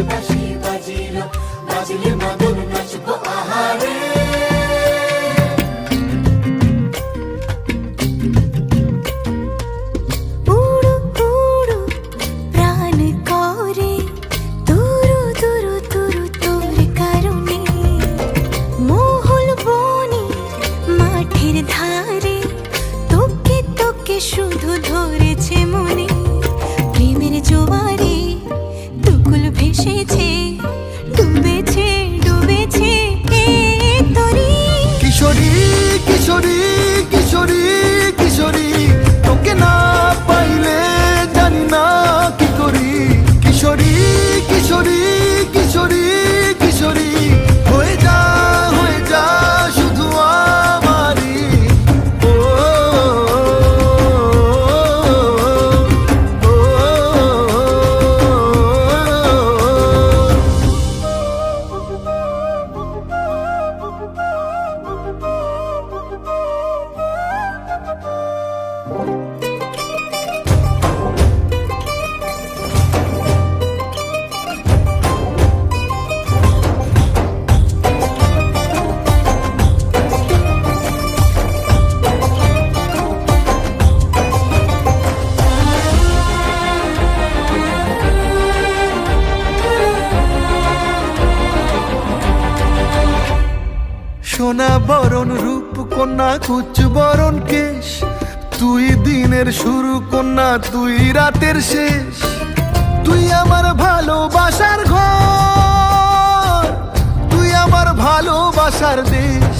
বাঁশি বাজিল, বাজলে মদন নাচবো আহারে। উড়ু উড়ু প্রাণ করে তুরু তুরু তুরু তোর কারণে, মহল বনে মাঠের ধারে তোকে তোকে শুধু ধরেছে মনে। প্রেমের জোয়ারে দুকুল ভেসেছে, ডুবেছে ডুবেছে এ তরি। কিশোরী কিশোরী কিশোরী কিশোরী, তোকে না পাইলে জানি না কি করি। কিশোরী কিশোরী কিশোরী কিশোরী, হয়ে যা শুধু আমারই। ও, ও, ও, সোনা বরণ রূপ কন্যা কুচ বরণ কেশ, তুই দিনের শুরু কন্যা তুই রাতের শেষ। তুই আমার ভালোবাসার ঘর, তুই আমার ভালোবাসার দেশ।